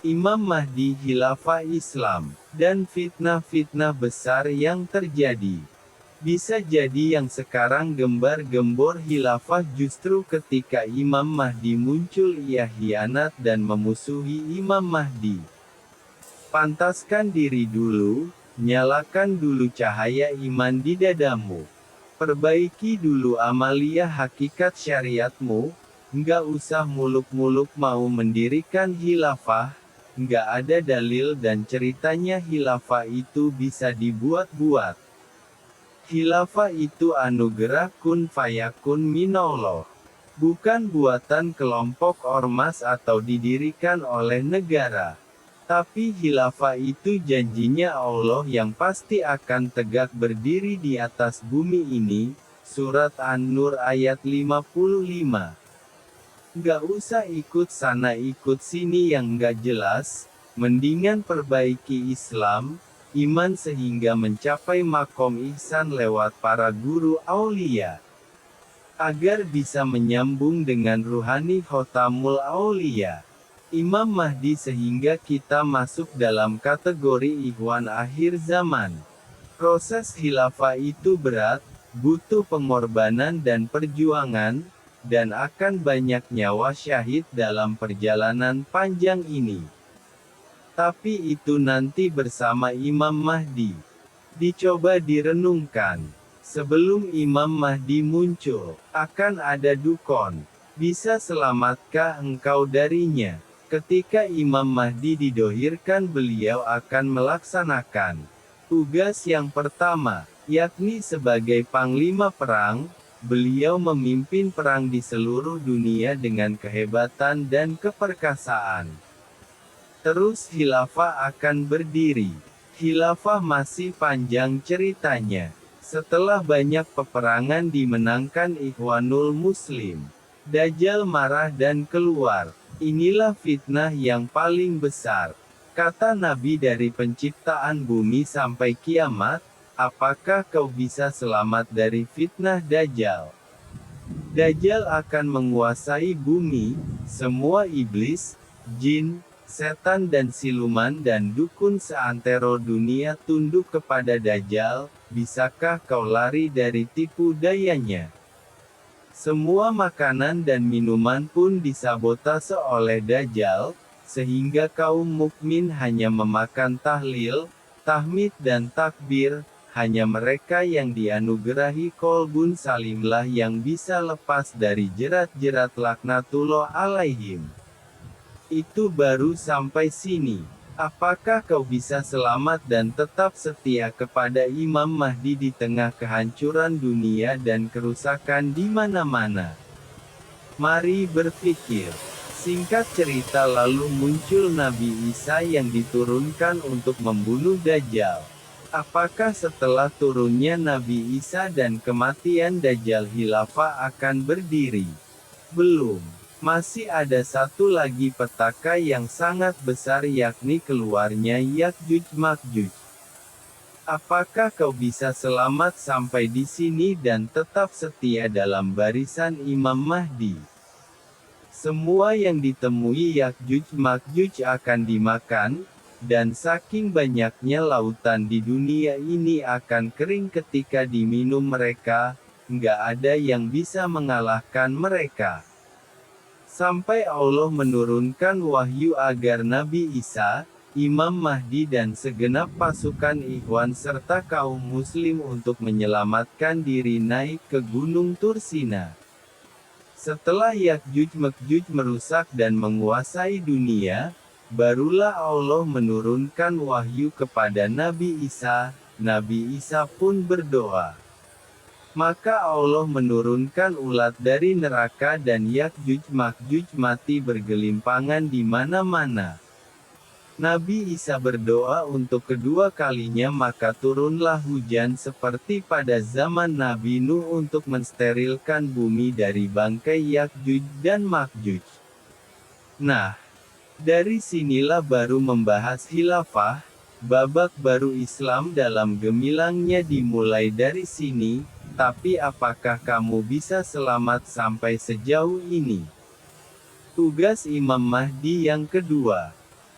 Imam Mahdi Khilafah Islam, dan fitnah-fitnah besar yang terjadi. Bisa jadi yang sekarang gembar-gembor khilafah justru ketika Imam Mahdi muncul ia hianat dan memusuhi Imam Mahdi. Pantaskan diri dulu, nyalakan dulu cahaya iman di dadamu. Perbaiki dulu amalia hakikat syariatmu, nggak usah muluk-muluk mau mendirikan khilafah, nggak ada dalil dan ceritanya khilafah itu bisa dibuat-buat. Khilafah itu anugerah kun fayakun minallah. Bukan buatan kelompok ormas atau didirikan oleh negara. Tapi khilafah itu janjinya Allah yang pasti akan tegak berdiri di atas bumi ini. Surat An-Nur ayat 55. Nggak usah ikut sana ikut sini yang nggak jelas, mendingan perbaiki Islam, iman sehingga mencapai makom ihsan lewat para guru aulia. Agar bisa menyambung dengan ruhani khotamul aulia. Imam Mahdi sehingga kita masuk dalam kategori ikhwan akhir zaman. Proses khilafah itu berat, butuh pengorbanan dan perjuangan, dan akan banyak nyawa syahid dalam perjalanan panjang ini. Tapi itu nanti bersama Imam Mahdi. Dicoba direnungkan. Sebelum Imam Mahdi muncul, akan ada dukun. Bisa selamatkah engkau darinya? Ketika Imam Mahdi didohirkan beliau akan melaksanakan tugas yang pertama, yakni sebagai panglima perang. Beliau memimpin perang di seluruh dunia dengan kehebatan dan keperkasaan. Terus khilafah akan berdiri. Khilafah masih panjang ceritanya. Setelah banyak peperangan dimenangkan Ikhwanul Muslim, Dajjal marah dan keluar. Inilah fitnah yang paling besar. Kata Nabi dari penciptaan bumi sampai kiamat, apakah kau bisa selamat dari fitnah Dajjal? Dajjal akan menguasai bumi, semua iblis, jin, setan dan siluman dan dukun seantero dunia tunduk kepada Dajjal. Bisakah kau lari dari tipu dayanya? Semua makanan dan minuman pun disabotase oleh Dajjal, sehingga kaum mukmin hanya memakan tahlil, tahmid dan takbir. Hanya mereka yang dianugerahi kolbun salimlah yang bisa lepas dari jerat-jerat laknatullah alaihim. Itu baru sampai sini. Apakah kau bisa selamat dan tetap setia kepada Imam Mahdi di tengah kehancuran dunia dan kerusakan di mana-mana? Mari berpikir. Singkat cerita lalu muncul Nabi Isa yang diturunkan untuk membunuh Dajjal. Apakah setelah turunnya Nabi Isa dan kematian Dajjal khilafah akan berdiri? Belum. Masih ada satu lagi petaka yang sangat besar yakni keluarnya Ya'juj Ma'juj. Apakah kau bisa selamat sampai di sini dan tetap setia dalam barisan Imam Mahdi? Semua yang ditemui Ya'juj Ma'juj akan dimakan, dan saking banyaknya lautan di dunia ini akan kering ketika diminum mereka, nggak ada yang bisa mengalahkan mereka. Sampai Allah menurunkan wahyu agar Nabi Isa, Imam Mahdi dan segenap pasukan Ikhwan serta kaum muslim untuk menyelamatkan diri naik ke Gunung Tursina. Setelah Ya'juj Ma'juj merusak dan menguasai dunia, barulah Allah menurunkan wahyu kepada Nabi Isa. Nabi Isa pun berdoa. Maka Allah menurunkan ulat dari neraka dan Ya'juj Ma'juj mati bergelimpangan di mana-mana. Nabi Isa berdoa untuk kedua kalinya maka turunlah hujan seperti pada zaman Nabi Nuh untuk mensterilkan bumi dari bangkai Ya'juj dan Ma'juj. Nah, dari sinilah baru membahas khilafah, babak baru Islam dalam gemilangnya dimulai dari sini. Tapi apakah kamu bisa selamat sampai sejauh ini? Tugas Imam Mahdi yang kedua.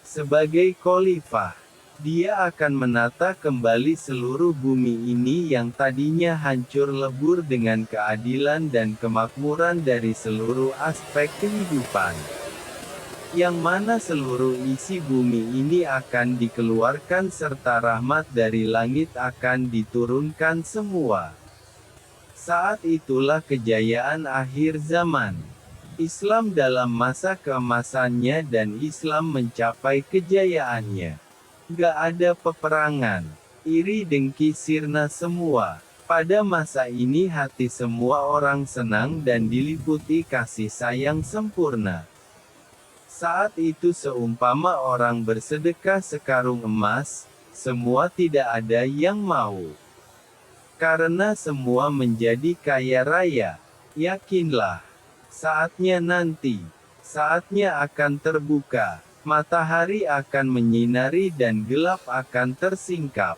Sebagai khalifah, dia akan menata kembali seluruh bumi ini yang tadinya hancur lebur dengan keadilan dan kemakmuran dari seluruh aspek kehidupan. Yang mana seluruh isi bumi ini akan dikeluarkan serta rahmat dari langit akan diturunkan semua. Saat itulah kejayaan akhir zaman. Islam dalam masa keemasannya dan Islam mencapai kejayaannya. Gak ada peperangan, iri dengki sirna semua. Pada masa ini hati semua orang senang dan diliputi kasih sayang sempurna. Saat itu seumpama orang bersedekah sekarung emas, semua tidak ada yang mau. Karena semua menjadi kaya raya. Yakinlah, saatnya nanti, saatnya akan terbuka, matahari akan menyinari dan gelap akan tersingkap.